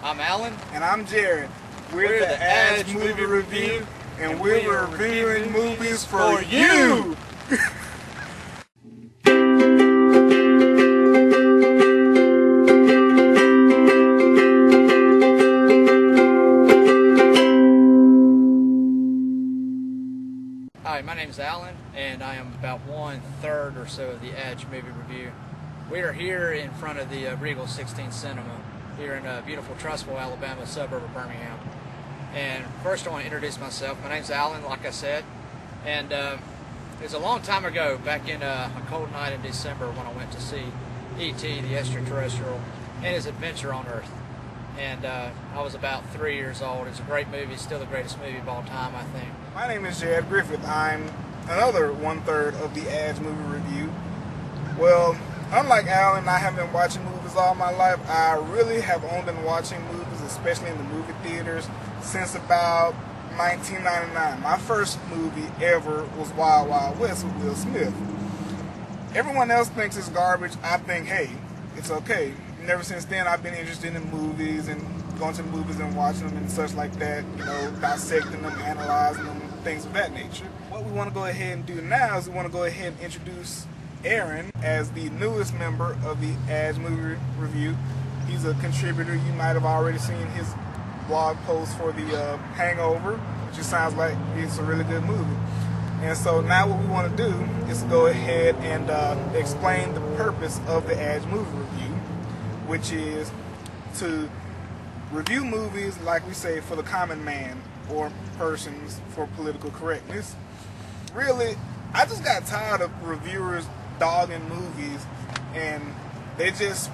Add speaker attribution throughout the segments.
Speaker 1: I'm Alan.
Speaker 2: And I'm Jared. We're the Edge Movie Review, and we're reviewing movies for you!
Speaker 1: Hi, my name is Alan, and I am about 1/3 or so of the Edge Movie Review. We are here in front of the Regal 16 Cinema, here in beautiful Trussville, Alabama, suburb of Birmingham. And first I want to introduce myself. My name's Alan, like I said, and it was a long time ago, back in a cold night in December, when I went to see E.T., the extraterrestrial, and his adventure on Earth. And I was about 3 years old. It's a great movie, still the greatest movie of all time, I think.
Speaker 2: My name is Jared Griffith. I'm another 1/3 of the Edge Movie Review. Well, unlike Alan, I have been watching movies all my life. I really have only been watching movies, especially in the movie theaters, since about 1999. My first movie ever was Wild Wild West with Will Smith. Everyone else thinks it's garbage. I think, hey, it's okay. And ever since then, I've been interested in movies and going to movies and watching them and such like that, you know, dissecting them, analyzing them, things of that nature. What we want to go ahead and do now is we want to go ahead and introduce Aaron as the newest member of the Edge Movie Review. He's a contributor. You might have already seen his blog post for the Hangover, which just sounds like it's a really good movie. And so now what we want to do is to go ahead and explain the purpose of the Edge Movie Review, which is to review movies, like we say, for the common man or persons for political correctness. Really, I just got tired of reviewers dogging movies, and they just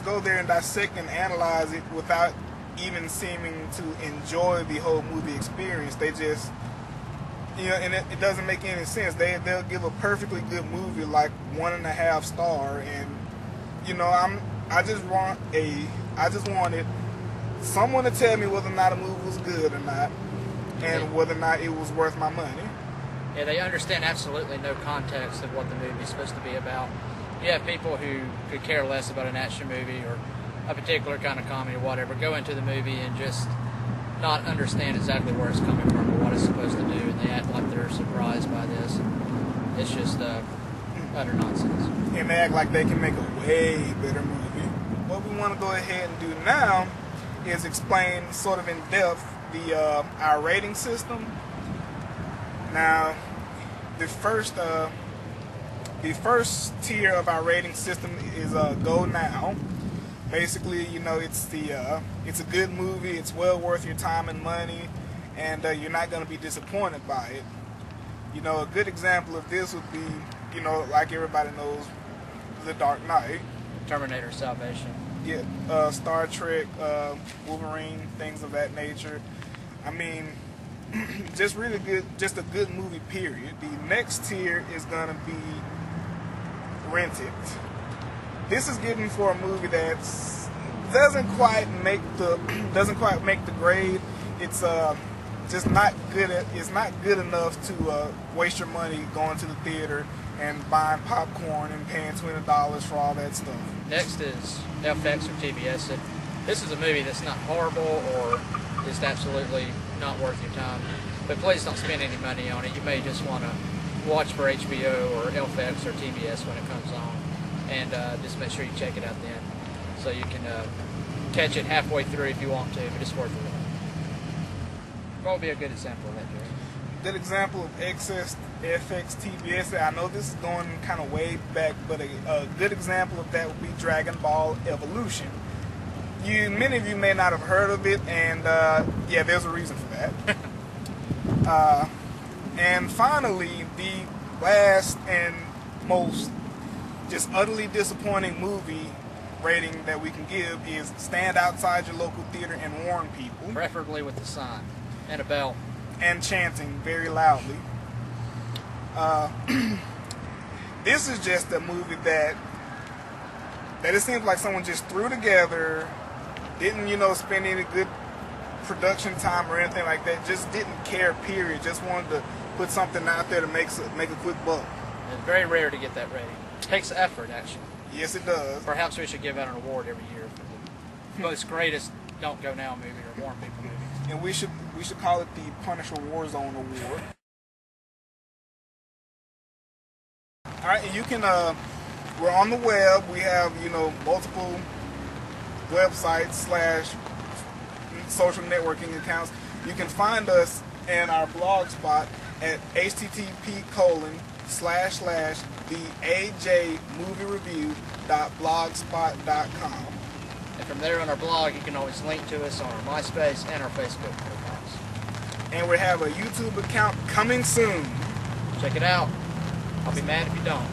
Speaker 2: go there and dissect and analyze it without even seeming to enjoy the whole movie experience. They just, you know, and it doesn't make any sense. They'll give a perfectly good movie like 1.5 star, and you know, I just wanted someone to tell me whether or not a movie was good or not, and whether or not it was worth my money.
Speaker 1: Yeah, they understand absolutely no context of what the movie is supposed to be about. You have people who could care less about an action movie or a particular kind of comedy or whatever, go into the movie and just not understand exactly where it's coming from or what it's supposed to do, and they act like they're surprised by this. It's just utter nonsense.
Speaker 2: And they act like they can make a way better movie. What we want to go ahead and do now is explain sort of in depth our rating system. Now, the first tier of our rating system is Go Now. Basically, you know, it's a good movie. It's well worth your time and money, and you're not going to be disappointed by it. You know, a good example of this would be, you know, like everybody knows, The Dark Knight,
Speaker 1: Terminator Salvation.
Speaker 2: Yeah, Star Trek, Wolverine, things of that nature. I mean, just really good, just a good movie, period. The next tier is gonna be Rented. This is getting for a movie that doesn't quite make the grade. It's just not good. It's not good enough to waste your money going to the theater and buying popcorn and paying $20 for all that stuff.
Speaker 1: Next is FX or TBS. This is a movie that's not horrible or just absolutely not worth your time, but please don't spend any money on it. You may just want to watch for HBO or FX or TBS when it comes on, and just make sure you check it out then, so you can catch it halfway through if you want to, but it's worth it. What would be a good example of that, Jerry?
Speaker 2: Good example of FX, TBS. I know this is going kind of way back, but a good example of that would be Dragon Ball Evolution. Many of you may not have heard of it, and yeah, there's a reason for that. And finally, the last and most just utterly disappointing movie rating that we can give is stand outside your local theater and warn people.
Speaker 1: Preferably with a sign and a bell.
Speaker 2: And chanting very loudly. This is just a movie that it seems like someone just threw together, didn't, you know, spend any good production time or anything like that, just didn't care, period. Just wanted to put something out there to make a quick buck.
Speaker 1: It's very rare to get that rating. It takes effort, actually.
Speaker 2: Yes, it does.
Speaker 1: Perhaps we should give out an award every year for the most greatest Don't Go Now movie or Warn People movie.
Speaker 2: And we should call it the Punisher Warzone Award. All right, and you can we're on the web. We have, you know, multiple websites / social networking accounts. You can find us in our blog spot at http://theajmoviereview.blogspot.com.
Speaker 1: And from there on our blog, you can always link to us on our MySpace and our Facebook profiles.
Speaker 2: And we have a YouTube account coming soon.
Speaker 1: Check it out. I'll be mad if you don't.